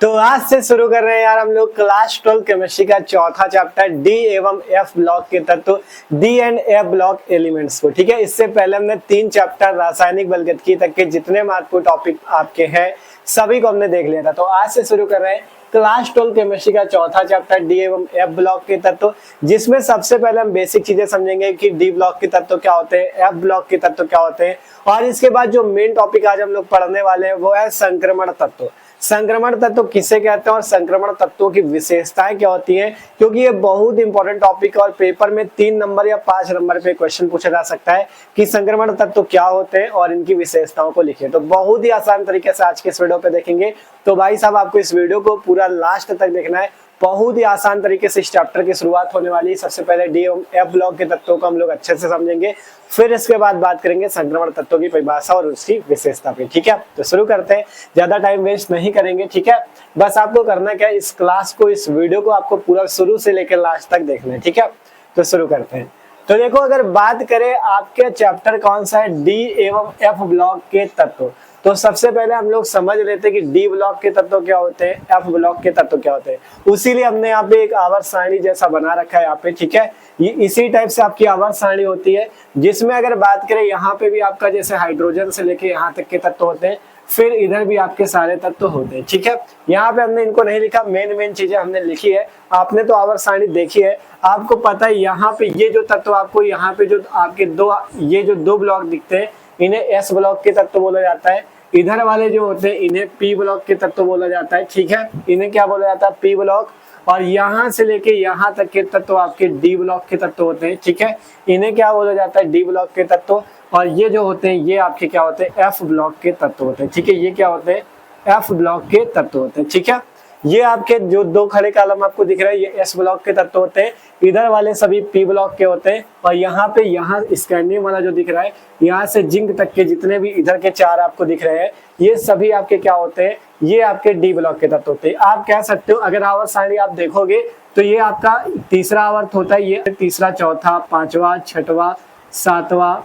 तो आज से शुरू कर रहे हैं यार हम लोग क्लास 12 केमिस्ट्री का चौथा चैप्टर डी एवं एफ ब्लॉक के तत्व D and F block elements को। ठीक है, इससे पहले हमने 3 चैप्टर रासायनिक बलगतिकी तक के जितने महत्वपूर्ण टॉपिक आपके हैं सभी को हमने देख लिया था। तो आज से शुरू कर रहे हैं क्लास 12 केमिस्ट्री का चौथा चैप्टर डी एवं एफ ब्लॉक के तत्व, जिसमें सबसे पहले हम बेसिक चीजें समझेंगे कि डी ब्लॉक के तत्व क्या होते हैं, एफ ब्लॉक के तत्व क्या होते हैं, और इसके बाद जो मेन टॉपिक आज हम लोग पढ़ने वाले हैं वो है संक्रमण तत्व। संक्रमण तत्व किसे कहते हैं और संक्रमण तत्वों की विशेषताएं क्या होती हैं, क्योंकि ये बहुत इंपॉर्टेंट टॉपिक है और पेपर में 3 नंबर या 5 नंबर पे क्वेश्चन पूछा जा सकता है कि संक्रमण तत्व क्या होते हैं और इनकी विशेषताओं को लिखिए। तो बहुत ही आसान तरीके से आज के इस वीडियो पे देखेंगे। तो भाई साहब आपको इस वीडियो को पूरा लास्ट तक देखना है। बहुत ही आसान तरीके से इस चैप्टर की शुरुआत होने वाली है। सबसे पहले डी एवं एफ ब्लॉक के तत्वों को हम लोग अच्छे से समझेंगे, फिर इसके बाद बात करेंगे संक्रमण तत्वों की परिभाषा और उसकी विशेषता पे। ठीक है, तो शुरू करते हैं, ज्यादा टाइम वेस्ट नहीं करेंगे। ठीक है, बस आपको करना क्या है, इस क्लास को, इस वीडियो को आपको पूरा शुरू से लेकर लास्ट तक देखना है। ठीक है, तो शुरू करते हैं। तो देखो, अगर बात करें आपके चैप्टर कौन सा है, डी एवं एफ ब्लॉक के तत्व, तो सबसे पहले हम लोग समझ लेते हैं कि डी ब्लॉक के तत्व क्या होते हैं, एफ ब्लॉक के तत्व क्या होते हैं। उसीलिए हमने यहाँ पे एक आवर्त सारणी जैसा बना रखा है यहाँ पे। ठीक है, ये इसी टाइप से आपकी आवर्त सारणी होती है, जिसमें अगर बात करें यहाँ पे भी आपका जैसे हाइड्रोजन से लेके यहाँ तक के तत्व होते हैं, फिर इधर भी आपके सारे तत्व होते हैं। ठीक है, यहाँ पे हमने इनको नहीं लिखा, मेन चीजें हमने लिखी है। आपने तो आवर्त सारणी देखी है, आपको पता है यहाँ पे ये जो तत्व आपको यहाँ पे जो आपके दो ब्लॉक दिखते हैं, इन्हें एस ब्लॉक के तत्व बोला जाता है। इधर वाले जो होते हैं इन्हें पी ब्लॉक के तत्व बोला जाता है। ठीक है, इन्हें क्या बोला जाता है, पी ब्लॉक। और यहाँ से लेके यहाँ तक के तत्व आपके डी ब्लॉक के तत्व होते हैं। ठीक है, इन्हें क्या बोला जाता है, डी ब्लॉक के तत्व। और ये जो होते हैं ये आपके क्या होते हैं, एफ ब्लॉक के तत्व होते हैं। ठीक है, ये क्या होते हैं, एफ ब्लॉक के तत्व होते हैं। ठीक है, ये आपके जो 2 खड़े कॉलम आपको दिख रहे हैं ये एस ब्लॉक के तत्व होते हैं, इधर वाले सभी पी ब्लॉक के होते हैं। और यहाँ पे स्कैंडियम वाला जो दिख रहा है, यहाँ से जिंक तक के जितने भी इधर के 4 आपको दिख रहे हैं, ये सभी आपके क्या होते हैं, ये आपके डी ब्लॉक के तत्व होते हैं। आप कह सकते हो, अगर आवर्त सारणी आप देखोगे तो ये आपका तीसरा आवर्त होता है, ये तीसरा, चौथा, 5वां, 6वां, 7वां।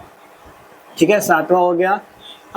ठीक है, 7वां हो गया,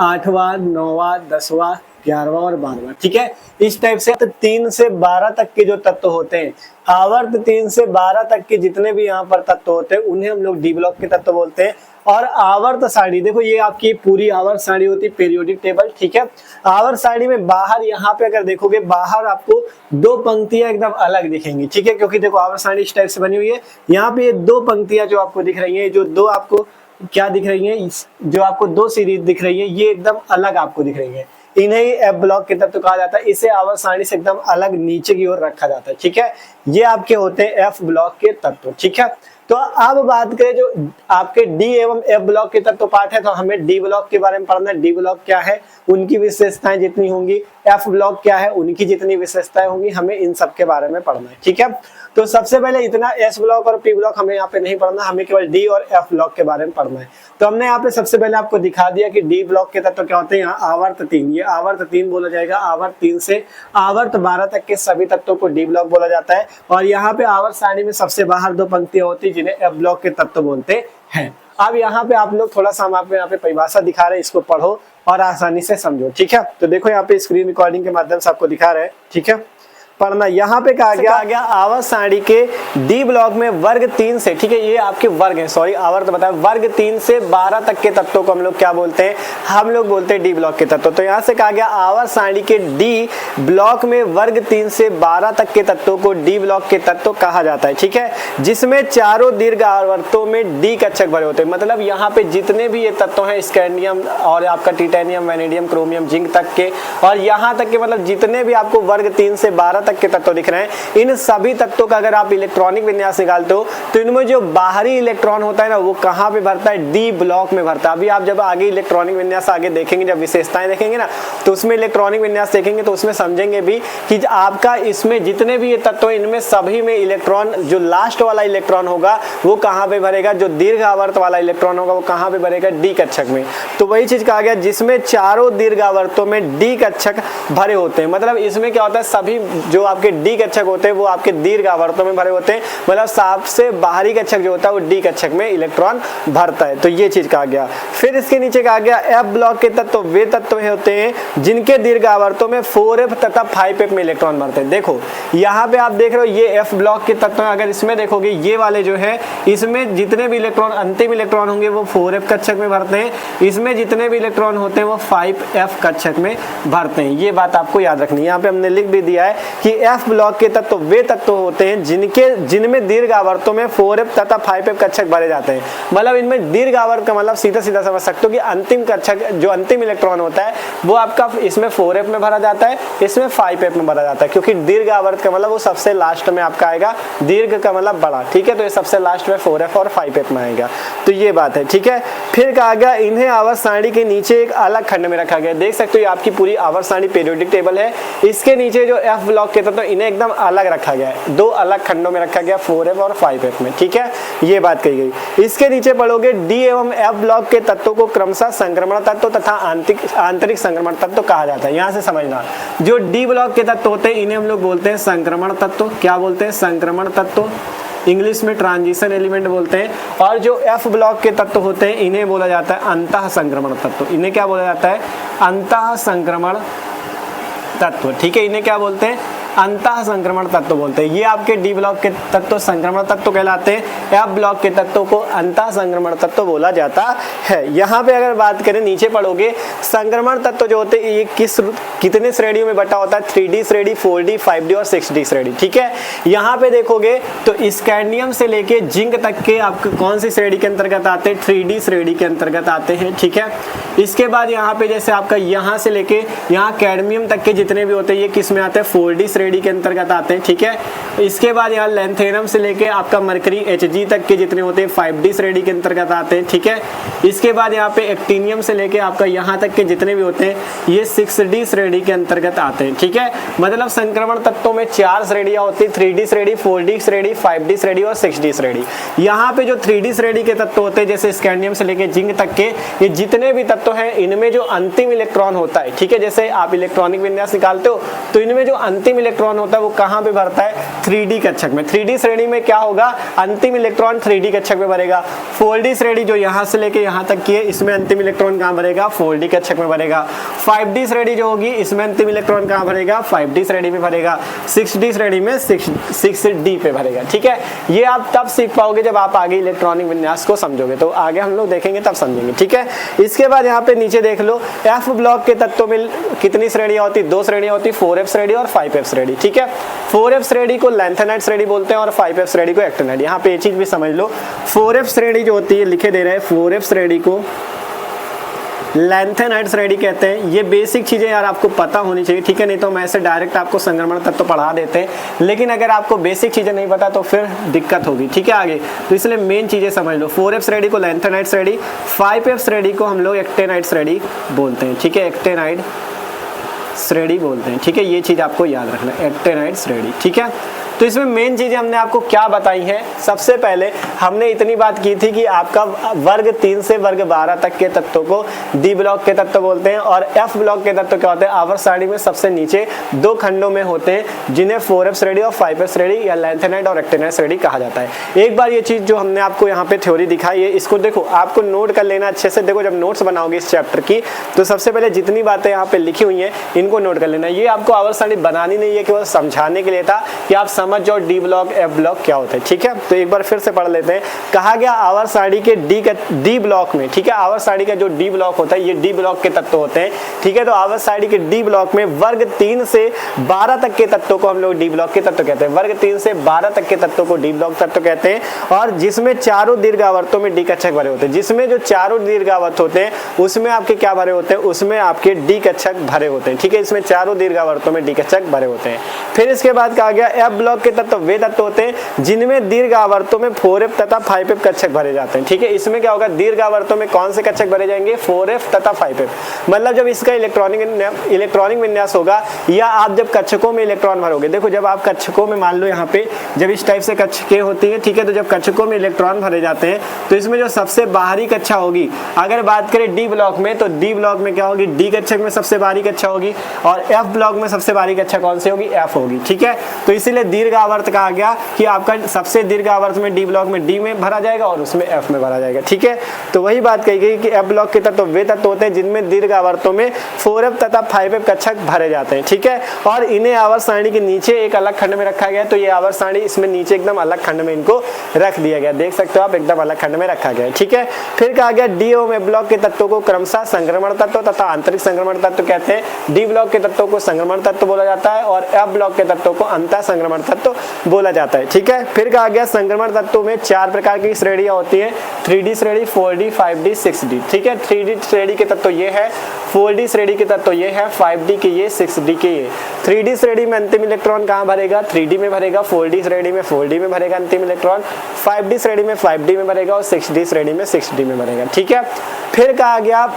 8वां, 9वां, 10वां, 11वां और 12वां। ठीक है, इस टाइप से 3 से 12 तक के जो तत्व होते हैं, आवर्त 3 से 12 तक के जितने भी यहाँ पर तत्व होते हैं उन्हें हम लोग डी ब्लॉक के तत्व बोलते हैं। और आवर्त सारणी देखो, ये आपकी पूरी आवर्त सारणी होती है, पीरियोडिक टेबल। ठीक है, आवर्त सारणी में बाहर यहाँ पे अगर देखोगे, बाहर आपको 2 पंक्तियां एकदम अलग दिखेंगी। ठीक है, क्योंकि देखो आवर्त सारणी इस टाइप से बनी हुई है, यहाँ पे ये 2 पंक्तियां जो आपको दिख रही है, जो 2 आपको क्या दिख रही है, जो आपको 2 सीरीज दिख रही है, ये एकदम अलग आपको दिख रही है। इन्हें एफ ब्लॉक के तत्व कहा जाता है। इसे आवर्त सारणी से एकदम अलग नीचे की ओर रखा जाता है। ठीक है, ये आपके होते हैं एफ ब्लॉक के तत्व। ठीक है, तो अब बात करें जो आपके डी एवं एफ ब्लॉक के तत्व पार्ट है, तो हमें डी ब्लॉक के बारे में पढ़ना है। डी ब्लॉक क्या है, उनकी विशेषताएं जितनी होंगी, एफ ब्लॉक क्या है, उनकी जितनी विशेषताएं होंगी, हमें इन सब के बारे में पढ़ना है। ठीक है, तो सबसे पहले इतना एस ब्लॉक और पी ब्लॉक हमें यहाँ पे नहीं पढ़ना, हमें केवल डी और एफ ब्लॉक के बारे में पढ़ना है। तो हमने यहाँ पे सबसे पहले आपको दिखा दिया कि डी ब्लॉक के तत्व क्या होते हैं। यहाँ आवर्त 3, ये आवर्त 3 बोला जाएगा। आवर्त 3 से आवर्त 12 तक के सभी तत्वों को डी ब्लॉक बोला जाता है। और यहाँ पे आवर्त सारणी में सबसे बाहर 2 पंक्तियां होती है, जिन्हें एफ ब्लॉक के तत्व बोलते हैं। अब यहाँ पे आप लोग थोड़ा सा हम आपको यहाँ पे परिभाषा दिखा रहे हैं, इसको पढ़ो और आसानी से समझो। ठीक है, तो देखो यहाँ पे स्क्रीन रिकॉर्डिंग के माध्यम से आपको दिखा रहे हैं। ठीक है, पढ़ना। यहाँ पे कहा गया आवर्त सारणी के डी ब्लॉक में वर्ग 3 से, ठीक है, ये आपके वर्ग है, सॉरी आवर्त बताया, वर्ग 3 से 12 तक के तत्वों को हम लोग क्या बोलते हैं, हम लोग बोलते हैं डी ब्लॉक के तत्व। तो यहाँ से कहा गया आवर्त सारणी के डी ब्लॉक में वर्ग 3 से 12 तक के तत्वों को डी ब्लॉक के तत्व कहा जाता है। ठीक है, जिसमें चारों दीर्घ आवर्तों में डी कक्षक भरे होते हैं। मतलब यहाँ पे जितने भी ये तत्व हैं, स्कैंडियम और आपका टिटेनियम, वैनेडियम, क्रोमियम, जिंक तक के, और यहाँ तक के मतलब जितने भी आपको वर्ग 3 से 12 तक के तत्व दिख रहे हैं, इन सभी तत्वों का अगर आप इलेक्ट्रॉनिक विन्यास निकालते हो तो इनमें जो बाहरी इलेक्ट्रॉन होता है ना, वो कहां पे भरता है, डी ब्लॉक में भरता है। अभी आप जब आगे इलेक्ट्रॉनिक विन्यास आगे देखेंगे, जब विशेषताएं देखेंगे ना, तो उसमें इलेक्ट्रॉनिक विन्यास देखेंगे तो उसमें समझेंगे भी कि आपका इसमें जितने भी ये तत्व, इनमें सभी में इलेक्ट्रॉन, जो लास्ट वाला इलेक्ट्रॉन होगा वो कहां पे भरेगा, जो दीर्घ आवर्त वाला इलेक्ट्रॉन होगा वो कहां पे भरेगा, डी कक्षक में। तो वही चीज कहा गया, जिसमें चारों दीर्घ आवर्तों में डी कक्षक भरे होते हैं। मतलब इसमें क्या होता है, सभी जो आपके डी कक्षक होते हैं वो आपके दीर्घ आवर्तों में भरे होते हैं, मतलब सबसे बाहरी कक्षक जो होता है वो डी कक्षक में इलेक्ट्रॉन भरता है। तो ये चीज कहा गया। फिर इसके नीचे कहा गया एफ ब्लॉक के तत्व वे तत्व होते हैं जिनके दीर्घ आवर्तों में 4f तथा 5f में इलेक्ट्रॉन भरते हैं। देखो यहाँ पे आप देख रहे हो ये एफ ब्लॉक के तत्व, अगर इसमें देखोगे ये वाले जो है इसमें जितने भी इलेक्ट्रॉन अंतिम इलेक्ट्रॉन होंगे वो 4f कक्षक में भरते हैं, इसमें जितने भी इलेक्ट्रॉन होते हैं वो 5f कक्षक में भरते हैं। ये बात आपको याद रखनी है। यहाँ पे हमने लिख भी दिया है कि एफ ब्लॉक के तत्व वे तत्व होते हैं जिनमें दीर्घ आवर्तों में 4f तथा 5f कक्षक भरे जाते हैं। मतलब इनमें दीर्घ आवर्त का मतलब सीधा सीधा समझ सकते हो कि अंतिम कक्षक जो अंतिम इलेक्ट्रॉन होता है वो आपका इसमें 4f में भरा जाता है, इसमें 5f में भरा जाता है, क्योंकि दीर्घ आवर्त का मतलब वो सबसे लास्ट में आपका आएगा, दीर्घ का मतलब बड़ा, ठीक है। तो ये सबसे लास्ट में 4f और 5f में आएगा। तो ये बात है, ठीक है। फिर कहा गया इन्हें आवर्त सारणी के नीचे एक अलग खंड में रखा गया। देख सकते हो ये आपकी पूरी आवर्त सारणी पीरियोडिक टेबल है, इसके नीचे जो एफ ब्लॉक के तत्व इन्हें एकदम अलग रखा गया है, दो अलग खंडों में रखा गया, 4f और 5f में, ठीक है। ये बात कही गई। इसके नीचे पढ़ोगे डी एवं एफ ब्लॉक के तत्वों को क्रमशः संक्रमण तत्व तथा आंतरिक संक्रमण तत्व कहा जाता है। यहाँ से समझना, जो डी ब्लॉक के तत्व होते हैं इन्हें हम लोग बोलते हैं संक्रमण तत्व। क्या बोलते हैं? संक्रमण तत्व, इंग्लिश में ट्रांजिशन एलिमेंट बोलते हैं। और जो एफ ब्लॉक के तत्व होते हैं इन्हें बोला जाता है अंतः संक्रमण तत्व। इन्हें क्या बोला जाता है? अंतः संक्रमण तत्व, ठीक है। इन्हें क्या बोलते हैं? अंतः संक्रमण तत्व बोलते हैं। ये आपके डी ब्लॉक के तत्व संक्रमण तत्व कहलाते हैं, एफ ब्लॉक के तत्व को अंतः संक्रमण तत्व बोला जाता है। यहाँ पे अगर बात करें, नीचे पढ़ोगे संक्रमण तत्व जो होते हैं ये कितने श्रेणियों में बटा होता है? 3D श्रेणी, 4D, 5D और 6D श्रेणी, ठीक है। यहाँ पे देखोगे तो स्कैंडियम से लेके जिंक तक के आपके कौन सी श्रेणी के अंतर्गत आते हैं? 3D श्रेणी के अंतर्गत आते हैं, ठीक है। इसके बाद यहाँ पे जैसे आपका यहाँ से लेके यहाँ कैडमियम तक के जितने भी होते हैं ये किस में आते हैं? 4D श्रेणी के अंतर्गत आते हैं, ठीक है। इसके बाद यहाँ लैंथेनम से लेके आपका मरकरी Hg तक के जितने होते हैं 5D श्रेणी के अंतर्गत आते हैं, ठीक है। इसके बाद यहाँ पे एक्टिनियम से लेके आपका यहाँ तक के जितने भी होते हैं ये 6D श्रेणी के अंतर्गत आते हैं, ठीक है। मतलब संक्रमण तत्वों में 4 श्रेणियां होती है, 3D श्रेणी, 4D श्रेणी, 5D श्रेणी और 6D श्रेणी। यहाँ पे जो 3D श्रेणी के तत्व होते हैं जैसे स्कैंडियम से लेके जिंक तक के ये जितने भी तत्व हैं इनमें जो अंतिम इलेक्ट्रॉन होता है, ठीक है, जैसे आप इलेक्ट्रॉनिक विन्यास निकालते हो तो इनमें जो अंतिम इलेक्ट्रॉन होता है वो कहाँ पे भरता है? 3D कक्षक में। 3D श्रेणी में क्या होगा? अंतिम इलेक्ट्रॉन 3D कक्षक में भरेगा। 4D श्रेणी जो यहाँ से लेके यहाँ तक की है इसमें अंतिम इलेक्ट्रॉन कहाँ भरेगा? 4D कक्षक में भरेगा। 5D श्रेणी जो होगी इसमें अंतिम इलेक्ट्रॉन कहाँ भरेगा? 5D श्रेणी में भरेगा। 6D श्रेणी में 6D पे भरेगा, ठीक है। ये आप तब सीख पाओगे जब आप आगे इलेक्ट्रॉनिक विन्यास को समझोगे, तो आगे हम लोग देखेंगे तब समझेंगे, ठीक है। इसके बाद यहाँ पे नीचे देख लो एफ ब्लॉक के तत्वों में कितनी श्रेणियां होती? 2 श्रेणियां होती, 4f श्रेणी और 5f श्रेणी, ठीक है। 4f श्रेणी को लैंथेनाइट श्रेणी बोलते हैं और 5f श्रेणी को एक्टिनाइट। यहाँ पे ये चीज भी समझ लो, 4f श्रेणी जो होती है लिखे दे रहे हैं, 4f श्रेणी को लैंथेनाइट श्रेणी कहते हैं। ये बेसिक चीजें यार आपको पता होनी चाहिए, ठीक है, नहीं तो मैं ऐसे डायरेक्ट आपको संक्रमण तत्व पढ़ा देते हैं, लेकिन अगर आपको बेसिक चीजें नहीं पता तो फिर दिक्कत होगी, ठीक है आगे। तो इसलिए मेन चीजें समझ लो। 4f श्रेणी को लैंथेनाइट श्रेणी, 5f श्रेणी को हम लोग एक्टिनाइट श्रेणी बोलते हैं, ठीक है, एक्टिनाइट श्रेणी बोलते हैं, ठीक है। ये चीज आपको याद रखना, एक्टिनाइट श्रेणी, ठीक है। तो इसमें मेन चीजें हमने आपको क्या बताई हैं? सबसे पहले हमने इतनी बात की थी कि आपका वर्ग 3 से वर्ग 12 तक के तत्वों को डी ब्लॉक के तत्व बोलते हैं और एफ ब्लॉक के तत्व क्या होते हैं? आवर्त सारणी में सबसे नीचे 2 खंडों में होते हैं जिन्हें 4f श्रेणी और 5f श्रेणी या लैंथेनाइट और एक्टिनाइट श्रेणी कहा जाता है। एक बार ये चीज जो हमने आपको यहाँ पे थ्योरी दिखाई है इसको देखो, आपको नोट कर लेना अच्छे से। देखो जब नोट्स बनाओगे इस चैप्टर की तो सबसे पहले जितनी बातें यहाँ पे लिखी हुई है इनको नोट कर लेना। ये आपको आवर्त सारणी बनानी नहीं है, केवल समझाने के लिए था कि आप समझ जाओ डी ब्लॉक एफ ब्लॉक क्या होता है, ठीक है। तो एक बार फिर से पढ़ लेते हैं। कहा गया आवर्त सारणी के डी ब्लॉक में, ठीक है, आवर्त सारणी का जो डी ब्लॉक होता है ये डी ब्लॉक के तत्व होते हैं, ठीक है। तो आवर्त सारणी के डी ब्लॉक में वर्ग 3 से 12 तक के तत्वों को हम लोग डी ब्लॉक के तत्व कहते हैं। वर्ग 3 से 12 तक के तत्वों को डी ब्लॉक तत्व कहते हैं और जिसमें चारों दीर्घ आवर्तों में डी कक्षक भरे होते हैं। जिसमें जो चारों दीर्घ आवर्त होते हैं उसमें आपके क्या भरे होते हैं? उसमें आपके डी कक्षक भरे होते हैं, ठीक है। इसमें चारों दीर्घ आवर्तों में डी कक्षक भरे होते हैं। फिर इसके बाद कहा गया एफ ब्लॉक ब्लॉक के तत्व वे तत्व होते हैं जिनमें दीर्घ आवर्तों में 4f तथा 5f कक्षक भरे जाते हैं। ठीक है, इसमें क्या होगा, दीर्घ आवर्तों में कौन से कक्षक भरे जाएंगे, 4f तथा 5f। मतलब जब इसका इलेक्ट्रॉनिक विन्यास होगा या आप जब कक्षकों में इलेक्ट्रॉन भरोगे, देखो जब आप कक्षकों में मान लो यहाँ पे जब इस टाइप से कक्षकें होती है, ठीक है, तो जब कक्षकों में इलेक्ट्रॉन भरे जाते हैं तो इसमें जो सबसे बाहरी कक्षा होगी, अगर बात करें डी ब्लॉक में, तो डी ब्लॉक में क्या होगी, डी कक्षक में सबसे बाहरी कक्षा होगी और एफ ब्लॉक में सबसे बाहरी कक्षा कौन सी होगी, एफ होगी। ठीक है, तो इसीलिए दीर्घ आवर्त कहा गया कि आपका सबसे दीर्घ आवर्त में डी ब्लॉक में डी में भरा जाएगा और उसमें एफ में भरा जाएगा। ठीक है, तो वही बात कही गई कि एफ ब्लॉक के तत्व वे तत्व होते हैं जिनमें दीर्घ आवर्तों में 4f तथा 5f कक्षक भरे जाते हैं। ठीक है, और इन्हें आवर्त सारणी के नीचे एक अलग खंड में रखा गया, तो ये आवर्त सारणी इसमें नीचे एकदम अलग खंड में इनको रख दिया गया, देख सकते हो आप, एकदम अलग खंड में रखा गया। ठीक है, फिर कहा गया डी एवं एफ ब्लॉक के तत्वों को क्रमशः संक्रमण तत्व तथा आंतरिक संक्रमण तत्व कहते हैं। डी ब्लॉक के तत्वों को संक्रमण तत्व बोला जाता है और एफ ब्लॉक के तत्वों को अंतः संक्रमण तत्व बोला जाता है। ठीक है, फिर कहा गया संक्रमण तत्वों में 4 प्रकार की श्रेणियां होती हैं, 3D श्रेणी, 4D, 5D, 6D। ठीक है, 3D श्रेणी के तत्व ये है, 4D श्रेणी के तत्व ये है, 5D के ये, 6D के ये। 3D श्रेणी में अंतिम इलेक्ट्रॉन कहाँ भरेगा, 3D में भरेगा, 4D श्रेणी में 4D में भरेगा अंतिम इलेक्ट्रॉन, 5D श्रेणी में 5D में भरेगा और 6D श्रेणी में 6D में भरेगा। ठीक है, फिर कहा गया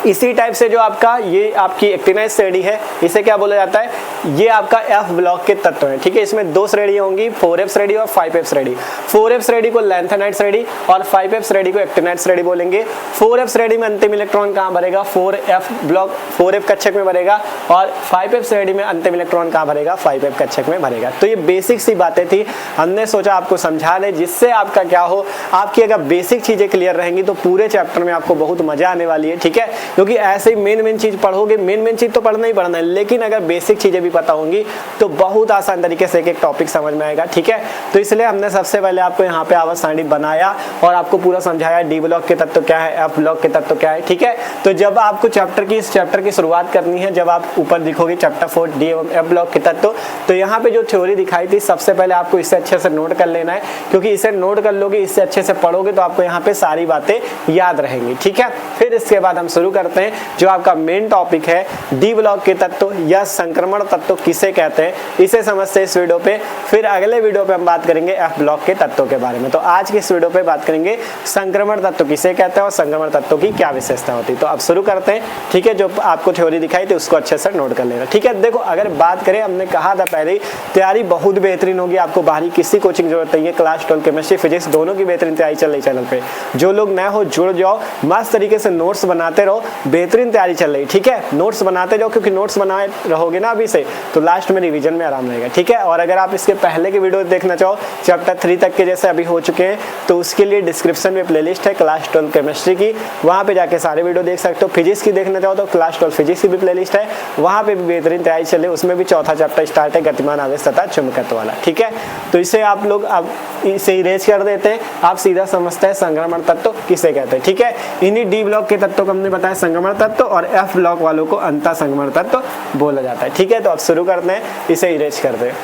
इसी टाइप से जो आपका ये आपकी एक्टिनाइज श्रेणी है, इसे क्या बोला जाता है, ये आपका एफ ब्लॉक के तत्व है। ठीक है, इसमें 2 श्रेणियां होंगी, 4f श्रेणी और 5f श्रेणी। 4f श्रेणी को लैंथेनाइड श्रेणी और 5f श्रेणी को एक्टिनाइड श्रेणी बोलेंगे। 4f श्रेणी में अंतिम इलेक्ट्रॉन कहां भरेगा, 4f ब्लॉक 4f कक्षक में भरेगा और 5f श्रेणी में अंतिम इलेक्ट्रॉन कहां भरेगा, 5f कक्षक में भरेगा। तो ये बेसिक सी बातें थी, हमने सोचा आपको समझा दें, जिससे आपका क्या हो, आपकी अगर बेसिक चीजें क्लियर रहेंगी तो पूरे चैप्टर में आपको बहुत मजा आने वाली है। ठीक है, क्योंकि ऐसे ही मेन चीज पढ़ोगे, मेन चीज तो पढ़ना ही पढ़ना है, लेकिन अगर बेसिक चीजें भी पता होंगी तो बहुत आसान तरीके से एक टॉपिक समझ में आएगा। ठीक है, तो इसलिए हमने सबसे पहले आपको यहाँ पे आवर्त सारणी बनाया और आपको पूरा समझाया डी ब्लॉक के तत्व क्या है, एफ ब्लॉक के तत्व क्या है। ठीक है, तो जब आपको इस चैप्टर की शुरुआत करनी है, जब आप ऊपर दिखोगे चैप्टर 4 डी एवं एफ ब्लॉक के तत्व, तो यहाँ पे जो थ्योरी दिखाई थी सबसे पहले आपको इसे अच्छे से नोट कर लेना है, क्योंकि इसे नोट कर लोगे, इससे अच्छे से पढ़ोगे तो आपको यहाँ पे सारी बातें याद रहेंगी। ठीक है, फिर इसके बाद हम शुरू करते हैं जो आपका मेन टॉपिक है, डी ब्लॉक के तत्व या संक्रमण तत्व किसे कहते हैं, इसे समझते हैं इस वीडियो पे। फिर अगले वीडियो पे हम बात करेंगे एफ ब्लॉक के तत्वों के बारे में। तो आज की इस वीडियो पे बात करेंगे संक्रमण तत्व किसे कहते हैं और संक्रमण तत्व की क्या विशेषता होती है। तो अब शुरू करते हैं। ठीक है, जो आपको थ्योरी दिखाई थी उसको अच्छे से नोट कर लेना। ठीक है, देखो अगर बात करें, हमने कहा था पहले ही, तैयारी बहुत बेहतरीन होगी, आपको बाहरी किसी कोचिंग की जरूरत नहीं है। क्लास 12 केमिस्ट्री फिजिक्स दोनों की बेहतरीन तैयारी चल रही चैनल पे। जो लोग नए हो जुड़ जाओ, मस्त तरीके से नोट्स बनाते रहो, बेहतरीन तैयारी चल रही। ठीक है, नोट्स बनाते जाओ, क्योंकि नोट्स बनाए रहोगे ना अभी से तो लास्ट में रिवीजन में आराम रहेगा। ठीक है, और अगर आप इसके पहले के वीडियो देखना चाहो, चैप्टर 3 तक के जैसे अभी हो चुके हैं, तो उसके लिए डिस्क्रिप्शन में प्लेलिस्ट है क्लास 12 केमिस्ट्री की, वहां पे जाके सारे वीडियो देख सकते हो। फिजिक्स की देखना चाहो तो क्लास 12 फिजिक्स की भी प्लेलिस्ट है, वहां पे भी बेहतरीन तैयारी चले, उसमें भी चौथा चैप्टर स्टार्ट है, गतिमान आवेश तथा चुंबकत्व वाला। ठीक है, तो इसे आप लोग अब इसे इरेज कर देते हैं, आप सीधा समझते हैं संक्रमण तत्व किसे कहते हैं। ठीक है, इन्हीं डी ब्लॉक के तत्वों को हमने बताया संक्रमण तत्व और एफ ब्लॉक वालों को अंतः संक्रमण तत्व बोला जाता है। ठीक है, तो अब शुरू करते हैं, इसे इरेज करते हैं।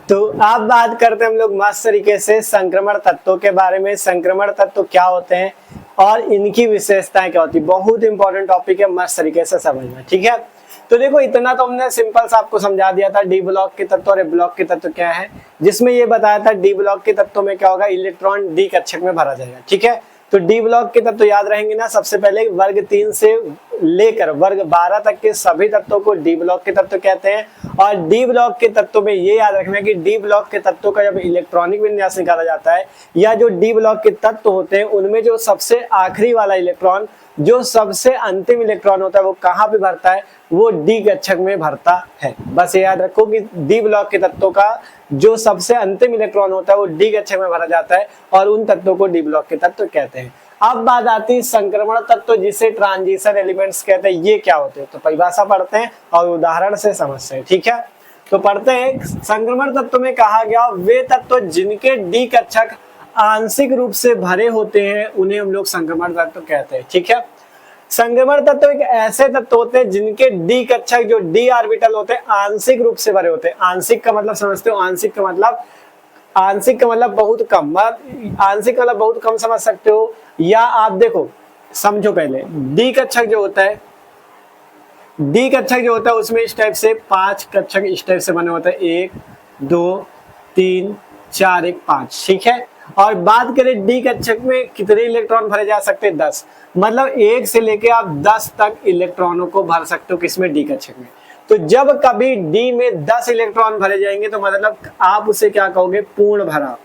तो अब बात करते हैं हम लोग मस्त तरीके से संक्रमण तत्वों के बारे में। संक्रमण तत्व क्या होते हैं और इनकी विशेषताएं क्या होती है, बहुत इंपॉर्टेंट टॉपिक है, मस्त तरीके से समझना। ठीक है, तो देखो इतना तो हमने सिंपल सा आपको समझा दिया था, डी ब्लॉक के तत्व और ए ब्लॉक के तत्व क्या है, जिसमें ये बताया था डी ब्लॉक के तत्व में क्या होगा, इलेक्ट्रॉन डी कक्षक में भरा जाएगा। ठीक है, तो डी ब्लॉक के तत्व याद रहेंगे ना, सबसे पहले वर्ग 3 से लेकर वर्ग 12 तक के सभी तत्वों को डी ब्लॉक के तत्व कहते हैं। और डी ब्लॉक के तत्व में ये याद रखना है कि डी ब्लॉक के तत्वों का जब इलेक्ट्रॉनिक विन्यास निकाला जाता है, या जो डी ब्लॉक के तत्व होते हैं उनमें जो सबसे आखिरी वाला इलेक्ट्रॉन, जो सबसे अंतिम इलेक्ट्रॉन होता है, वो कहाँ पे भरता है, वो डी कक्षक में भरता है। बस ये याद रखो कि डी ब्लॉक के तत्वों का जो सबसे अंतिम इलेक्ट्रॉन होता है वो डी कक्षक में भरा जाता है और उन तत्वों को डी ब्लॉक के तत्व कहते हैं। अब बात आती है संक्रमण तत्व जिसे ट्रांजिशन एलिमेंट्स कहते हैं, ये क्या होते हैं, तो परिभाषा पढ़ते हैं और उदाहरण से समझते हैं। ठीक है, तो पढ़ते हैं। संक्रमण तत्व में कहा गया वे तत्व जिनके डी कक्षक आंशिक रूप से भरे होते हैं उन्हें हम लोग संक्रमण तत्व कहते हैं। ठीक है, संक्रमण तत्व एक ऐसे तत्व होते हैं जिनके डी कक्षक जो डी ऑर्बिटल होते हैं आंशिक रूप से भरे होते हैं। आंशिक का मतलब समझते हो, आंशिक का मतलब बहुत कम, आंशिक का मतलब बहुत कम समझ सकते हो। या आप देखो समझो, पहले डी कक्षक जो होता है डी कक्षक जो होता है उसमें इस टाइप से 5 कक्षक इस टाइप से बने होते हैं, 1 2 3 4 1 5, ठीक है। और बात करें डी कक्षक में कितने इलेक्ट्रॉन भरे जा सकते हैं, 10, मतलब 1 से लेके आप 10 तक इलेक्ट्रॉनों को भर सकते हो किसमें, डी कक्षक में। तो जब कभी डी में 10 इलेक्ट्रॉन भरे जाएंगे तो मतलब आप उसे क्या कहोगे, पूर्ण भरा,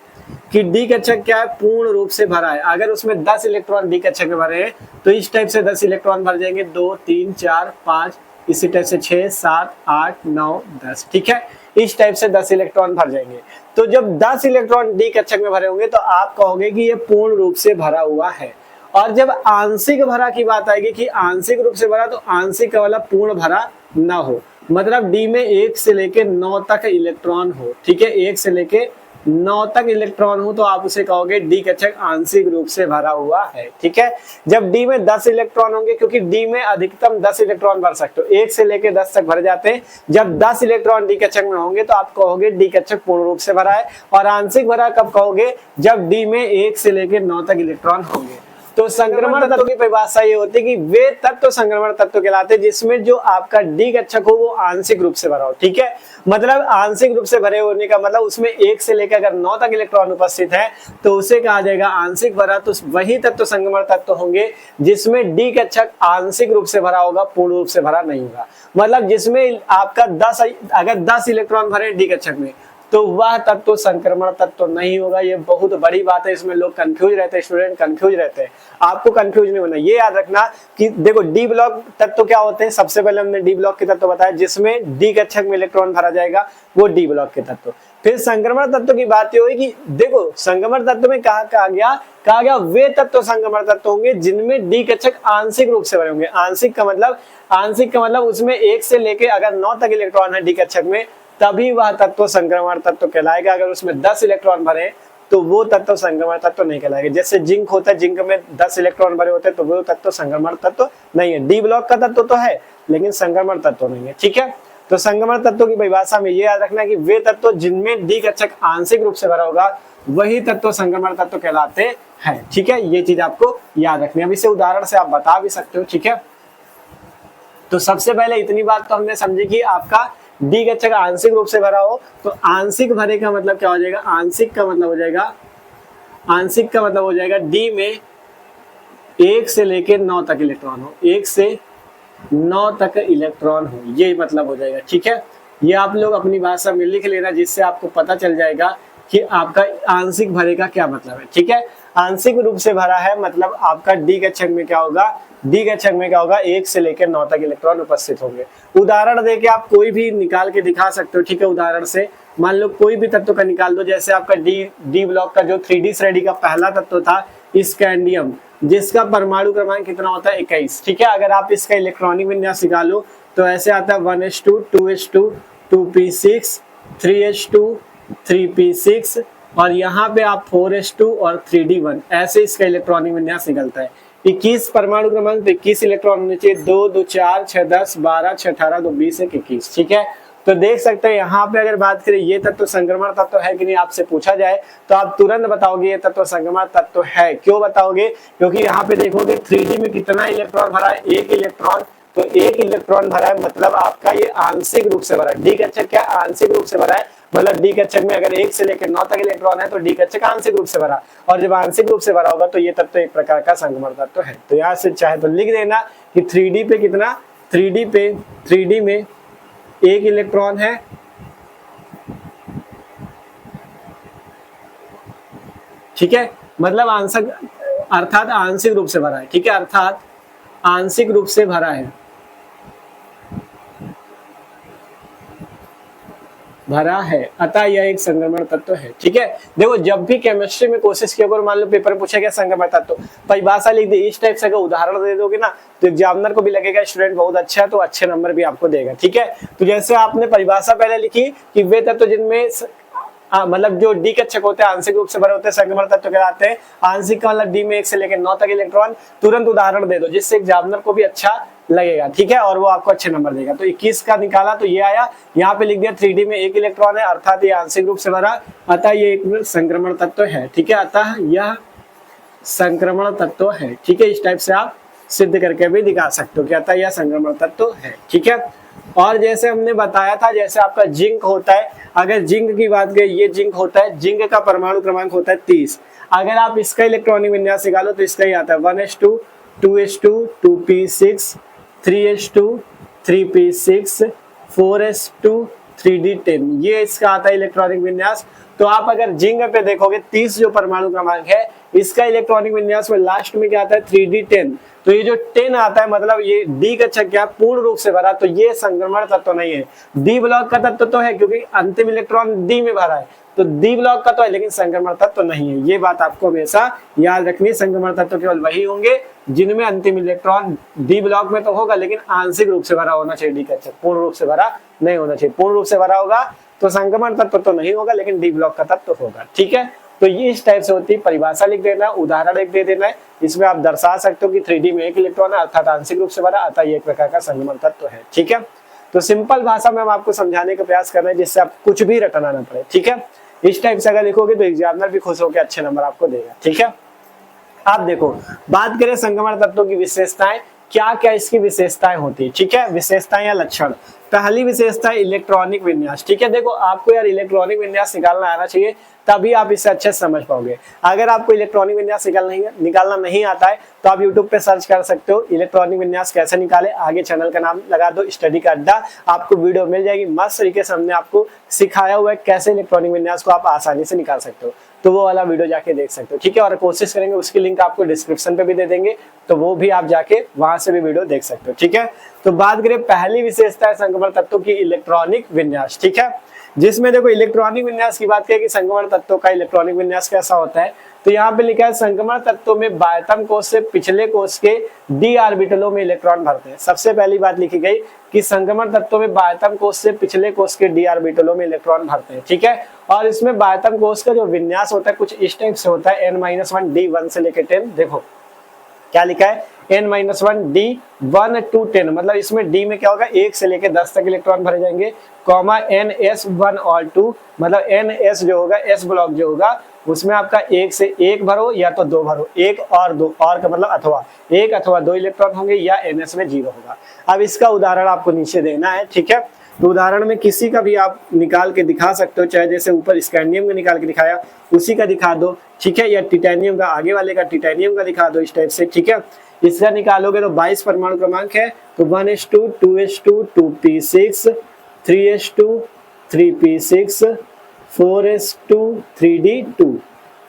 कि डी कक्षक क्या है, पूर्ण रूप से भरा है। अगर उसमें 10 इलेक्ट्रॉन डी कक्षक में भरे हैं तो इस टाइप से 10 इलेक्ट्रॉन भर जाएंगे, 2 3 4 5, इसी टाइप से 6 7 8 9 10, ठीक है। इस टाइप से 10 इलेक्ट्रॉन भर जाएंगे। तो जब 10 इलेक्ट्रॉन डी कक्षक में भरे होंगे तो आप कहोगे कि ये पूर्ण रूप से भरा हुआ है। और जब आंशिक भरा की बात आएगी कि आंशिक रूप से भरा, तो आंशिक का वाला पूर्ण भरा ना हो, मतलब डी में 1 से लेके 9 तक इलेक्ट्रॉन हो, ठीक है, 1 से लेके 9 तक इलेक्ट्रॉन हो तो आप उसे कहोगे डी कक्षक आंशिक रूप से भरा हुआ है, ठीक है। जब डी में 10 इलेक्ट्रॉन होंगे, क्योंकि डी में अधिकतम 10 इलेक्ट्रॉन भर सकते हो, 1 से लेके 10 तक भर जाते हैं, जब 10 इलेक्ट्रॉन डी कक्षक में होंगे तो आप कहोगे डी कक्षक पूर्ण रूप से भरा है। और आंशिक भरा कब कहोगे, जब डी में 1 से लेके 9 तक इलेक्ट्रॉन होंगे। तो संक्रमण तत्व की परिभाषा ये होती है कि वे तत्व संक्रमण तत्व कहलाते हैं जिसमें जो आपका डी कक्षक हो वो आंशिक रूप से भरा हो, ठीक है। मतलब आंशिक रूप से भरे होने का मतलब उसमें 1 से लेकर अगर 9 तक इलेक्ट्रॉन उपस्थित है तो उसे कहा जाएगा आंशिक भरा। तो वही तत्व संक्रमण तत्व होंगे जिसमें डी कक्षक आंशिक रूप से भरा होगा, पूर्ण रूप से भरा नहीं होगा। मतलब जिसमें आपका 10 अगर 10 इलेक्ट्रॉन भरे डी कक्षक में तो वह तत्व संक्रमण तत्व नहीं होगा। ये बहुत बड़ी बात है, इसमें लोग कंफ्यूज रहते हैं, स्टूडेंट कंफ्यूज रहते हैं। आपको कंफ्यूज नहीं होना, ये याद रखना कि देखो डी ब्लॉक तत्व क्या होते हैं। सबसे पहले हमने डी ब्लॉक के तत्व बताया जिसमें डी कक्षक में इलेक्ट्रॉन भरा जाएगा, वो डी ब्लॉक के तत्व। फिर संक्रमण तत्व की बात ये हुई कि देखो संक्रमण तत्व में कहा गया वे तत्व संक्रमण तत्व होंगे जिनमें डी कक्षक आंशिक रूप से भरे होंगे। आंशिक का मतलब उसमें 1 से लेके अगर 9 तक इलेक्ट्रॉन है डी कक्षक में तभी वह तत्व संक्रमण तत्व कहलाएगा। अगर उसमें 10 इलेक्ट्रॉन भरे तो वो तत्व संक्रमण तत्व नहीं कहलाएगा। जैसे जिंक होता है, जिंक में 10 इलेक्ट्रॉन भरे होते हैं तो वो तत्व संक्रमण तत्व नहीं है। डी ब्लॉक का तत्व तो है लेकिन संक्रमण तत्व नहीं है, ठीक है। तो संक्रमण तत्व की परिभाषा में ये याद रखना कि वे तत्व जिनमें डी कक्षक आंशिक रूप से भरा होगा वही तत्व संक्रमण तत्व कहलाते हैं, ठीक है। ये चीज आपको याद रखनी है। अब इसे उदाहरण से आप बता भी सकते हो, ठीक है। तो सबसे पहले इतनी बात तो हमने समझी कि आपका डी कक्षक आंशिक रूप से भरा हो तो आंशिक भरे का मतलब क्या हो जाएगा, आंशिक का मतलब हो जाएगा डी में 1 से लेकर 9 तक इलेक्ट्रॉन हो, 1 से 9 तक इलेक्ट्रॉन हो, ये मतलब हो जाएगा, ठीक है। ये आप लोग अपनी भाषा में लिख लेना जिससे आपको पता चल जाएगा कि आपका आंशिक भरे का क्या मतलब है, ठीक है। आंशिक रूप से भरा है मतलब आपका डी कक्षक में क्या होगा, 1 से लेकर 9 तक इलेक्ट्रॉन उपस्थित होंगे। उदाहरण देके आप कोई भी निकाल के दिखा सकते हो, ठीक है। उदाहरण से मान लो कोई भी तत्व का निकाल दो, जैसे आपका डी ब्लॉक का जो 3D श्रेणी का पहला तत्व था स्कैंडियम, जिसका परमाणु क्रमांक कितना होता है 21, ठीक है। अगर आप इसका इलेक्ट्रॉनिक विन्यास निकालो तो ऐसे आता है 1s2 2s2 2p6 3s2 3p6 और यहाँ पे आप 4s2 और 3d1, ऐसे इसका इलेक्ट्रॉनिक विन्यास निकलता है। 21 परमाणु क्रमांक, 21 इलेक्ट्रॉन होने चाहिए, 2 2 4 6 10 12 6 18 2 20 1 21, ठीक है। तो देख सकते हैं यहाँ पे अगर बात करें ये तत्व संक्रमण तत्व है कि नहीं आपसे पूछा जाए तो आप तुरंत बताओगे ये तत्व संक्रमण तत्व है। क्यों बताओगे, क्योंकि यहाँ पे देखोगे 3D में कितना इलेक्ट्रॉन भरा है, 1 इलेक्ट्रॉन, तो 1 इलेक्ट्रॉन भरा है मतलब आपका ये आंशिक रूप से भरा है। डी कक्षक क्या आंशिक रूप से भरा है, मतलब डी कक्षक में अगर 1 से लेकर 9 तक इलेक्ट्रॉन है तो डी कक्षक आंशिक रूप से भरा, और जब आंशिक रूप से भरा होगा तो ये तत्व एक प्रकार का संक्रमण तत्व है। तो यहाँ से चाहे तो लिख देना कि 3D पे कितना, 3D में 1 इलेक्ट्रॉन है, ठीक है, मतलब अर्थात आंशिक रूप से भरा है, ठीक है, अर्थात आंशिक रूप से भरा है, अतः यह एक संक्रमण तत्व है, ठीक है। देखो जब भी केमिस्ट्री में कोशिश किया करो, मान लो पेपर में पूछा गया संक्रमण तत्व, परिभाषा लिख दी, इस टाइप से अगर उदाहरण दे दोगे ना तो एग्जामिनर को भी लगेगा स्टूडेंट बहुत अच्छा है तो अच्छे नंबर भी आपको देगा, ठीक है। तो जैसे आपने परिभाषा पहले लिखी कि वे तत्व जिनमें मतलब जो डी कक्षक होते हैं आंशिक रूप से भरे होते हैं संक्रमण तत्व कहलाते हैं। आंशिक का मतलब डी में 1 से लेकर 9 तक इलेक्ट्रॉन, तुरंत उदाहरण दे दो जिससे एग्जामिनर को भी अच्छा लगेगा, ठीक है, और वो आपको अच्छे नंबर देगा। तो 21 का निकाला तो ये आया, यहाँ पे लिख दिया 3D में 1 इलेक्ट्रॉन है अर्थात ये आंशिक रूप से भरा, अतः ये एक संक्रमण तत्व है, ठीक है, अतः यह संक्रमण तत्व है, ठीक है। इस टाइप से आप सिद्ध करके भी दिखा सकते हो, कहता है यह संक्रमण तत्व है। ठीक है, और जैसे हमने बताया था, जैसे आपका जिंक होता है, अगर जिंक की बात करें, ये जिंक होता है, जिंक का परमाणु क्रमांक होता है 30। अगर आप इसका इलेक्ट्रॉनिक विन्यास निकालो तो इसका ही आता है 1s2 2s2 2p6 3s2 3p6 4s2 3d10, ये इसका आता है इलेक्ट्रॉनिक विन्यास। तो आप अगर जिंक पे देखोगे 30 जो परमाणु क्रमांक है, इसका इलेक्ट्रॉनिक विन्यास में लास्ट में क्या आता है 3d10। तो ये जो 10 आता है मतलब ये डी का क्या पूर्ण रूप से भरा, तो ये संक्रमण तत्व नहीं है। डी ब्लॉक का तत्व तो है क्योंकि अंतिम इलेक्ट्रॉन डी में भरा है, तो डी ब्लॉक का तो है लेकिन संक्रमण तत्व नहीं है। ये बात आपको हमेशा याद रखनी है। संक्रमण तत्व केवल वही होंगे जिनमें अंतिम इलेक्ट्रॉन डी ब्लॉक में तो होगा लेकिन आंशिक रूप से भरा होना चाहिए, डी का पूर्ण रूप से भरा नहीं होना चाहिए। पूर्ण रूप से भरा होगा तो संक्रमण तत्व तो नहीं होगा लेकिन डी ब्लॉक का तत्व होगा। ठीक है, तो ये इस टाइप से होती है। परिभाषा लिख देना, उदाहरण एक दे देना है, इसमें आप दर्शा सकते हो कि 3D में एक इलेक्ट्रॉन है अर्थात आंशिक रूप से भरा, अतः ये एक प्रकार का संक्रमण तत्व है। ठीक है, तो सिंपल भाषा में हम आपको समझाने का प्रयास कर रहे हैं जिससे आप कुछ भी रटना ना पड़े। ठीक है, इस टाइप से अगर लिखोगे तो एग्जामिनर भी खुश होकर अच्छे नंबर आपको देगा। ठीक है, आप देखो बात करें संक्रमण तत्वों की विशेषताएं, क्या क्या इसकी विशेषताएं होती है। ठीक है, विशेषताएं या लक्षण। पहली विशेषता है इलेक्ट्रॉनिक विन्यास। ठीक है, देखो आपको यार इलेक्ट्रॉनिक विन्यास निकालना आना चाहिए तभी आप इसे अच्छे से समझ पाओगे। अगर आपको इलेक्ट्रॉनिक विन्यास निकालना नहीं आता है तो आप YouTube पे सर्च कर सकते हो इलेक्ट्रॉनिक विन्यास कैसे निकाले, आगे चैनल का नाम लगा दो स्टडी का अड्डा, आपको वीडियो मिल जाएगी। मस्त तरीके से हमने आपको सिखाया हुआ है कैसे इलेक्ट्रॉनिक विन्यास को आप आसानी से निकाल सकते हो, तो वो वाला वीडियो जाके देख सकते हो। ठीक है, और कोशिश करेंगे उसकी लिंक आपको डिस्क्रिप्शन पे भी दे देंगे, तो वो भी आप जाके वहां से भी वीडियो देख सकते हो। ठीक है, तो बात करें पहली विशेषता है संक्रमण तत्वों की इलेक्ट्रॉनिक विन्यास। ठीक है, जिसमें देखो इलेक्ट्रॉनिक विन्यास की बात करें कि संक्रमण तत्वों का इलेक्ट्रॉनिक विन्यास कैसा होता है, तो यहाँ पे लिखा है संक्रमण तत्वों में बाह्यतम कोश से पिछले कोश के डी ऑर्बिटलों में इलेक्ट्रॉन भरते हैं। सबसे पहली बात लिखी गई कि संक्रमण तत्वों में बाह्यतम कोश से पिछले कोश के डी ऑर्बिटलों में इलेक्ट्रॉन भरते हैं। ठीक है, और इसमें बाह्यतम कोश का जो विन्यास होता है कुछ इस टाइप से होता है, n-1 d1 से लेकर 10। देखो क्या लिखा है, n-1 d1 to 10, मतलब इसमें d में क्या होगा 1 से लेकर 10 तक इलेक्ट्रॉन भरे जाएंगे, कॉमा ns1 और 2, मतलब ns जो होगा s ब्लॉक जो होगा उसमें आपका 1 से 1 भरो या तो 2 भरो, 1 और 2, और का मतलब अथवा 1 अथवा 2 इलेक्ट्रॉन होंगे या ns में 0 होगा। अब इसका उदाहरण आपको नीचे देना है। ठीक है, तो उदाहरण में किसी का भी आप निकाल के दिखा सकते हो, चाहे जैसे ऊपर स्कैंडियम का निकाल के दिखाया उसी का दिखा दो। ठीक है, या टिटेनियम का आगे वाले का टिटेनियम का दिखा दो इस टाइप से। ठीक है, इसका निकालोगे तो 22 परमाणु क्रमांक है, तो 1s2 2s2 2p6 3s2 3p6 4s2 3d2,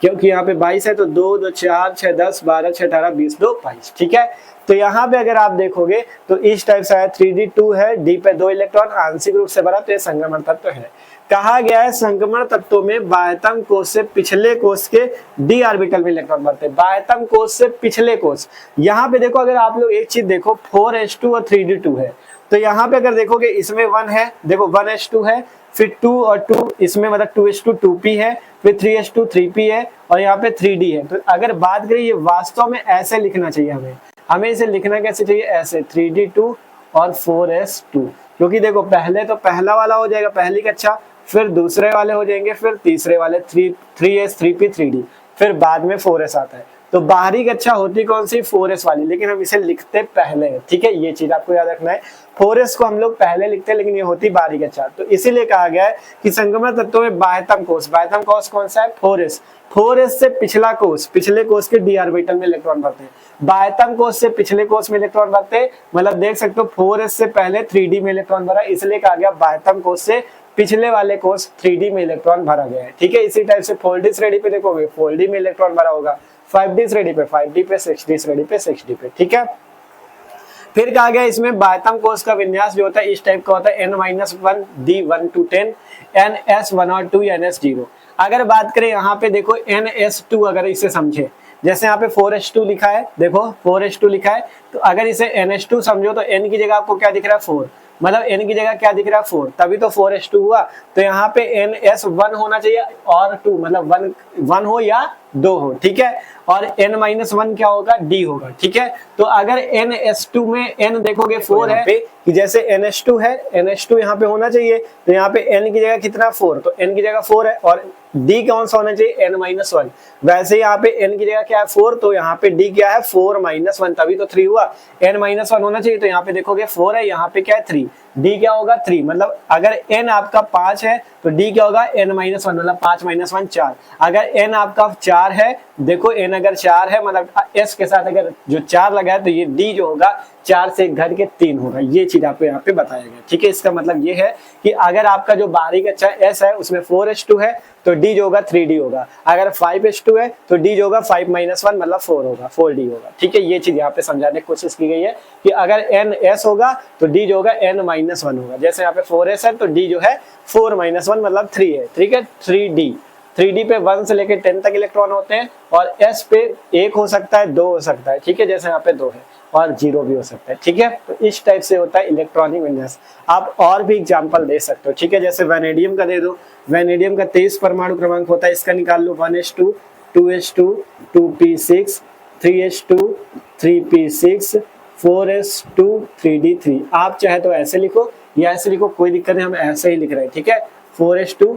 क्योंकि यहाँ पे 22 है तो 2 2 4 6 10 12 6 18 20 2 22। ठीक है, तो यहाँ पे अगर आप देखोगे तो इस टाइप से है 3d2 है, डी पे 2 इलेक्ट्रॉन आंशिक रूप से भरा, तो ये संक्रमण तत्व है। कहा गया है संक्रमण तत्वों में बाह्यतम कोश से पिछले कोश के डी ऑर्बिटल में इलेक्ट्रॉन भरते हैं। बाह्यतम कोश से पिछले कोश, यहाँ पे देखो अगर आप लोग एक चीज देखो 4s2 और 3d2 है, तो यहाँ पे अगर देखोगे इसमें 1 है, देखो 1s2 है, फिर 2 और 2 इसमें मतलब 2s2 2p है, फिर 3s2 3p है और यहाँ पे 3d है। तो अगर बात करें ये वास्तव में ऐसे लिखना चाहिए, हमें इसे लिखना कैसे चाहिए, ऐसे 3d2 और 4s2, क्योंकि देखो पहले तो पहला वाला हो जाएगा पहली कक्षा, फिर दूसरे वाले हो जाएंगे, फिर तीसरे वाले 3s 3p 3d, फिर बाद में 4s आता है। तो बाहरी कक्षा होती कौन सी, 4s वाली, लेकिन हम इसे लिखते पहले हैं। ठीक है, ये चीज आपको याद रखना है, 4s को हम लोग पहले लिखते हैं लेकिन ये होती बाहरी कक्षा। तो इसीलिए कहा गया है कि संक्रमण तत्वों में बाह्यतम कोश, बाह्यतम कोश कौन सा है 4s, 4s से पिछला कोश, पिछले कोश के डी ऑर्बिटल में इलेक्ट्रॉन भरते हैं। बाह्यतम कोश से पिछले कोश में इलेक्ट्रॉन भरते हैं, मतलब देख सकते हो 4s से पहले 3d में इलेक्ट्रॉन भरा, इसलिए कहा गया बाह्यतम कोश से पिछले वाले कोश 3d में इलेक्ट्रॉन भरा गया है। ठीक है, इसी टाइप से 4d श्रेणी पे देखोगे 4d में इलेक्ट्रॉन भरा होगा, 5d श्रेणी पे 5d पे, 6d श्रेणी पे 6d पे। ठीक है, फिर कहा गया इसमें बाह्यतम कोश का विन्यास जो होता है इस टाइप का होता है, n-1 d1 to 10 ns1 और 2 ns0। अगर बात करें यहाँ पे देखो ns2, अगर इसे समझे जैसे यहाँ पे 4s2 लिखा है, देखो 4s2 लिखा है, तो अगर इसे ns2 समझो तो n की जगह आपको क्या दिख रहा है 4, मतलब n की जगह क्या दिख रहा है 4, तभी तो 4s2 हुआ। तो यहाँ पे ns1 होना चाहिए और 2, मतलब 1 हो या 2 हो, ठीक है। और n-1 क्या होगा, d होगा, ठीक है। तो अगर NH2 में n देखोगे 4 है कि जैसे NH2 है, NH2 यहाँ पे होना चाहिए, तो यहाँ पे n की जगह कितना 4, तो n की जगह 4 है, और d कौन सा होना चाहिए, n-1। वैसे यहाँ पे n की जगह क्या है 4, तो यहाँ पे d क्या है 4-1, तभी तो 3 हुआ। n-1 होना चाहिए, तो यहाँ पे देखोगे 4 है, यहाँ पे क्या है 3, d क्या होगा 3। मतलब अगर n आपका 5 है तो d क्या होगा n-1, मतलब 5-1 4। अगर n आपका 4 है, देखो n अगर 4 है मतलब s के साथ अगर जो 4 लगा है, तो ये d जो होगा 4 से घट के 3 होगा। ये चीज आपको यहाँ पे बताया गया, ठीक है। इसका मतलब ये है कि अगर आपका जो बाहरी कक्षा s है उसमें 4h2 है, तो d जो होगा 3d होगा। अगर 5h2 है तो d जो होगा 5-1 मतलब 4 होगा, 4d होगा, ठीक है। ये चीज यहाँ पे समझाने की कोशिश की गई है कि अगर ns होगा तो d जो होगा n-1 होगा। जैसे यहाँ पे 4s है तो d जो है 4-1 मतलब 3 है, ठीक है। 3d पे 1 से लेकर 10 तक इलेक्ट्रॉन होते हैं, और s पे 1 हो सकता है, 2 हो सकता है, ठीक है। जैसे यहाँ पे 2 है, और 0 भी हो सकता है, ठीक है। तो इस टाइप से होता है इलेक्ट्रॉनिक विन्यास। आप और भी एग्जांपल दे सकते हो, ठीक है। जैसे वैनेडियम का दे दो, वैनेडियम का 23 परमाणु क्रमांक होता है, इसका निकाल लो 1s2 2s2 2p6 3s2 3p6 4s2 3d3। आप चाहे तो ऐसे लिखो या ऐसे लिखो, कोई दिक्कत नहीं, हम ऐसे ही लिख रहे हैं, ठीक है। 4s2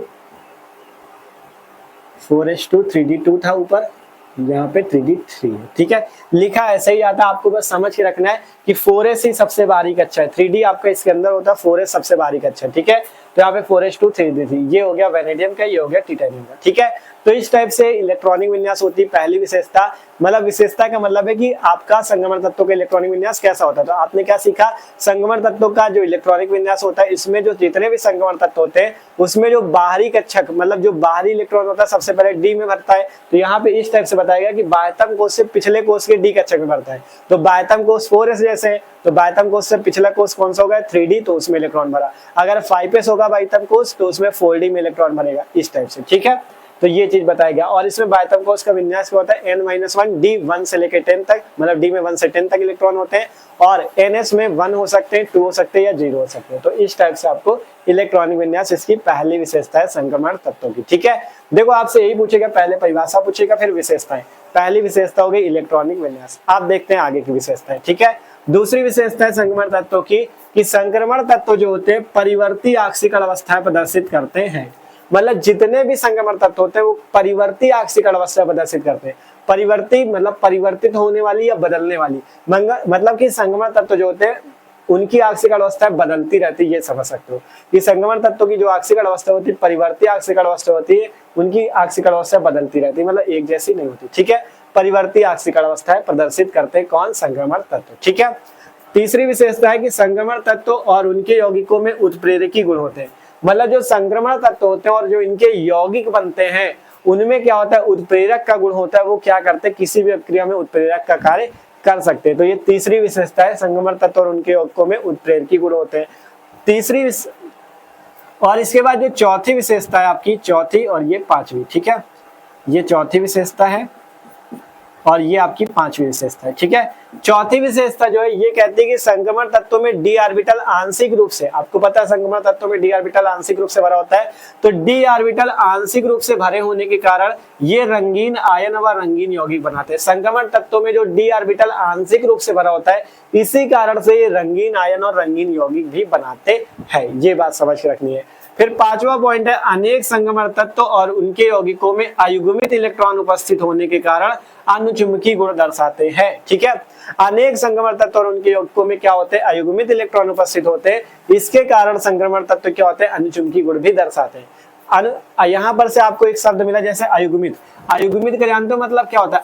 3d2 था ऊपर, यहाँ पे 3d3 है, ठीक है। लिखा ऐसे ही आता है, आपको बस समझ के रखना है कि 4s ही सबसे बारीक अच्छा है, 3d आपका इसके अंदर होता है, 4s सबसे बारीक अच्छा है, ठीक है। तो यहाँ पे 4s2 3d3, ये हो गया वैनेडियम का, ये हो गया टाइटेनियम का, ठीक है। तो इस टाइप से इलेक्ट्रॉनिक विन्यास होती है। पहली विशेषता, मतलब विशेषता का मतलब है कि आपका संगमरमर तत्वों का इलेक्ट्रॉनिक विन्यास कैसा होता है। तो आपने क्या सीखा, संगमरमर तत्वों का जो इलेक्ट्रॉनिक विन्यास होता है, इसमें जो जितने भी संगमरमर तत्व होते हैं उसमें जो बाहरी कक्षक मतलब जो बाहरी इलेक्ट्रॉन होता है सबसे पहले डी में भरता है। तो यहाँ पे इस टाइप से बताया गया कि बाह्यतम कोश से पिछले कोश के डी कक्षक में भरता है। तो बाह्यतम कोश 4s जैसे है, तो बाह्यतम कोश से पिछला कोश कौन सा होगा 3d, तो उसमें इलेक्ट्रॉन भरा। अगर 5s होगा बाह्यतम कोश तो उसमें 4d में इलेक्ट्रॉन भरेगा, इस टाइप से, ठीक है। तो ये चीज बताया गया। और इसमें बाह्यतम कोश का विन्यास क्या होता है, n-1 d 1 से लेकर 10 तक, मतलब d में 1 से 10 तक इलेक्ट्रॉन होते हैं, और ns में 1 हो सकते हैं, 2 हो सकते हैं या 0 हो सकते हैं। तो इस टाइप से आपको इलेक्ट्रॉनिक विन्यास, इसकी पहली विशेषता है संक्रमण तत्वों की, ठीक है। देखो आपसे यही पूछेगा, पहले परिभाषा पूछेगा फिर विशेषताएं। पहली विशेषता हो गई इलेक्ट्रॉनिक विन्यास। आप देखते हैं आगे की विशेषताएं, ठीक है। दूसरी विशेषता है संक्रमण तत्वों की कि संक्रमण तत्व जो होते हैं परिवर्ती आक्सीकरण अवस्थाएं प्रदर्शित करते हैं। मतलब जितने भी संक्रमण तत्व होते हैं वो परिवर्ती आक्सीकरण अवस्था प्रदर्शित करते हैं। परिवर्ती मतलब परिवर्तित होने वाली या बदलने वाली, मतलब कि संक्रमण तत्व जो होते हैं उनकी आक्सीकरण अवस्था बदलती रहती है, ये समझ सकते हो कि संक्रमण तत्व की जो आक्सीकरण अवस्था होती है, परिवर्ती आक्सीकरण अवस्था होती है, उनकी आक्सीकरण अवस्था बदलती रहती है, मतलब एक जैसी नहीं होती, ठीक है। परिवर्ती आक्सीकरण अवस्थाएं प्रदर्शित करते हैं कौन, संक्रमण तत्व, ठीक है। तीसरी विशेषता है कि संक्रमण तत्व और उनके यौगिकों में उत्प्रेरकी गुण होते हैं। मतलब जो संक्रमण तत्व होते हैं और जो इनके यौगिक बनते हैं उनमें क्या होता है, उत्प्रेरक का गुण होता है। वो क्या करते हैं, किसी भी अभिक्रिया में उत्प्रेरक का कार्य कर सकते हैं। तो ये तीसरी विशेषता है, संक्रमण तत्व और उनके यौगिकों में उत्प्रेरकी गुण होते हैं। तीसरी और इसके बाद जो चौथी विशेषता है आपकी, चौथी और ये पांचवी, ठीक है। ये चौथी विशेषता है और ये आपकी पांचवी विशेषता है, ठीक है। चौथी विशेषता जो है ये कहती है कि संक्रमण तत्वों में डी ऑर्बिटल आंशिक रूप से, आपको पता है संक्रमण तत्वों में डी ऑर्बिटल आंशिक रूप से भरा होता है, तो डी ऑर्बिटल आंशिक रूप से भरे होने के कारण ये रंगीन आयन व रंगीन यौगिक बनाते हैं। संक्रमण तत्वों में जो डी ऑर्बिटल आंशिक रूप से भरा होता है, इसी कारण से ये रंगीन आयन और रंगीन यौगिक भी बनाते हैं। ये बात समझ के रखनी है। फिर पांचवा पॉइंट है, अनेक संक्रमण तत्व और उनके यौगिकों में अयुग्मित इलेक्ट्रॉन उपस्थित होने के कारण अनुचुंबकीय गुण दर्शाते हैं, ठीक है। अनेक संक्रमण तत्व और उनके यौगिकों में क्या होते हैं, अयुग्मित इलेक्ट्रॉन उपस्थित होते हैं, इसके कारण संक्रमण तत्व क्या होते हैं, अनुचुंबकीय गुण भी दर्शाते हैं। यहाँ पर से आपको एक शब्द मिला जैसे अयुग्मित। अयुग्मित का जानते हो मतलब क्या होता है,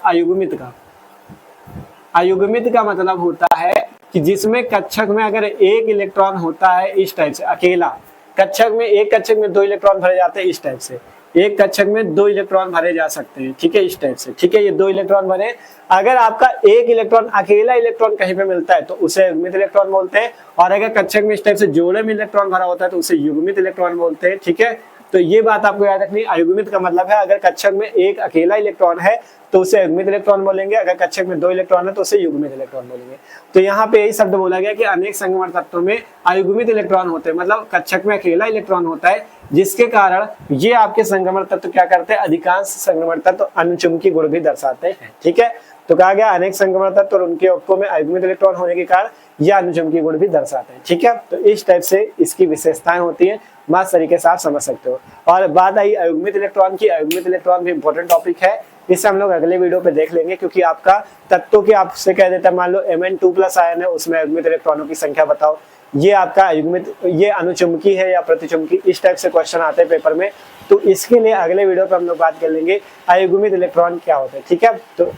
अयुग्मित का मतलब होता है कि जिसमें कक्षक में अगर एक इलेक्ट्रॉन होता है, इस टाइप से अकेला कक्षक में, एक कक्षक में 2 इलेक्ट्रॉन भरे जाते हैं, इस टाइप से एक कक्षक में 2 इलेक्ट्रॉन भरे जा सकते हैं, ठीक है, इस टाइप से, ठीक है। ये 2 इलेक्ट्रॉन भरे, अगर आपका एक इलेक्ट्रॉन अकेला इलेक्ट्रॉन कहीं पे मिलता है तो उसे युग्मित इलेक्ट्रॉन बोलते हैं, और अगर कक्षक में इस टाइप से जोड़े में इलेक्ट्रॉन भरा होता है तो उसे युग्मित इलेक्ट्रॉन बोलते हैं, ठीक है। तो ये बात आपको याद रखनी। अयुग्मित का मतलब है अगर कक्षक में एक अकेला इलेक्ट्रॉन है तो उसे अयुग्मित इलेक्ट्रॉन बोलेंगे, अगर कक्षक में 2 इलेक्ट्रॉन है तो उसे युग्मित इलेक्ट्रॉन बोलेंगे। तो यहाँ पे यही शब्द बोला गया कि अनेक संक्रमण तत्वों में अयुग्मित इलेक्ट्रॉन होते हैं, मतलब कक्षक में अकेला इलेक्ट्रॉन होता है, जिसके कारण ये आपके संक्रमण तत्व क्या करते हैं, अधिकांश संक्रमण तत्व अनुचुंबकीय गुण भी दर्शाते हैं। ठीक है, तो कहा गया अनेक संक्रमण तत्व और उनके यौगिकों में अयुग्मित इलेक्ट्रॉन होने के कारण यह अनुचुंबकीय गुण भी दर्शाते हैं। ठीक है, तो इस टाइप से इसकी विशेषताएं होती है, मस्त तरीके से आप समझ सकते हो। और बात आई अयुग्मित इलेक्ट्रॉन की, अयुग्मित इलेक्ट्रॉन भी इंपॉर्टेंट टॉपिक है, इसे हम लोग अगले वीडियो पे देख लेंगे, क्योंकि आपका तत्वों के आपसे कह देता है मान लो Mn2+ आयन है, उसमें अयुग्मित इलेक्ट्रॉनों की संख्या बताओ, ये आपका अयुग्मित, ये अनुचुंबकीय है या प्रतिचुंबकीय, इस टाइप से क्वेश्चन आते हैं पेपर में। तो इसके लिए अगले वीडियो पे हम लोग बात कर लेंगे अयुग्मित इलेक्ट्रॉन क्या होते हैं। ठीक है, तो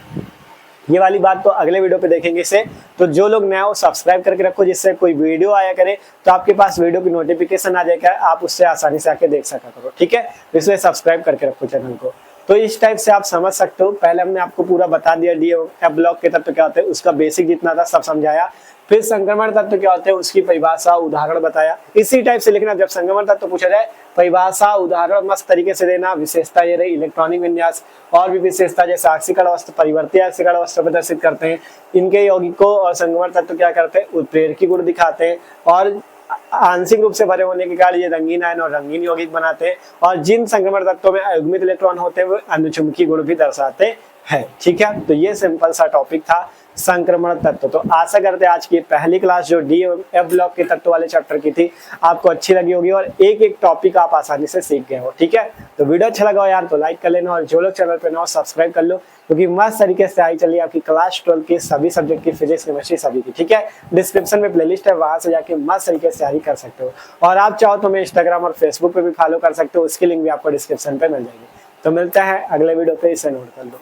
ये वाली बात तो अगले वीडियो पे देखेंगे इसे। तो जो लोग नया हो सब्सक्राइब करके रखो, जिससे कोई वीडियो आया करे तो आपके पास वीडियो की नोटिफिकेशन आ जाएगा, आप उससे आसानी से आके देख सका करो। ठीक है, इसलिए सब्सक्राइब करके रखो चैनल को। तो इस टाइप से आप समझ सकते हो। पहले हमने आपको पूरा बता दिया डी एफ ब्लॉक के तत्व क्या होते हैं, उसका बेसिक जितना था सब समझाया। फिर संक्रमण तत्व क्या होते हैं उसकी परिभाषा उदाहरण बताया। इसी टाइप से लिखना, जब संक्रमण तत्व पूछा जाए परिभाषा उदाहरण मस्त तरीके से देना। विशेषता ये रही इलेक्ट्रॉनिक विन्यास, और भी विशेषता जैसे आक्सीकरण अवस्था, परिवर्ती आक्सीकरण अवस्था प्रदर्शित करते हैं। इनके यौगिकों और संक्रमण तत्व क्या करते हैं, उत्प्रेरकी गुण दिखाते हैं, और आंशिक रूप से भरे होने के कारण ये रंगीन आयन और रंगीन यौगिक बनाते हैं। और जिन संक्रमण तत्वों में अयुग्मित इलेक्ट्रॉन होते हैं वो अनुचुंबकीय गुण भी दर्शाते हैं। ठीक है, तो ये सिंपल सा टॉपिक था संक्रमण तत्व। तो आशा करते हैं आज की पहली क्लास जो डी एफ ब्लॉक के तत्व वाले चैप्टर की थी आपको अच्छी लगी होगी, और एक एक टॉपिक आप आसानी से सीख गए हो। ठीक है, तो वीडियो अच्छा लगा हो यार तो लाइक कर लेना, और जो लोग चैनल पे ना हो सब्सक्राइब कर लो, क्योंकि मस्त तरीके से आई चलिए आपकी क्लास 12 की सभी सब्जेक्ट की, फिजिक्स केमिस्ट्री सभी की। ठीक है, डिस्क्रिप्शन में प्लेलिस्ट है, वहां से जाके मस्त तरीके से तैयारी कर सकते हो। और आप चाहो तो मैं इंस्टाग्राम और फेसबुक पे भी फॉलो कर सकते हो, उसकी लिंक भी आपको डिस्क्रिप्शन पे मिल जाएगी। तो मिलता है अगले वीडियो पे, इसे नोट कर लो।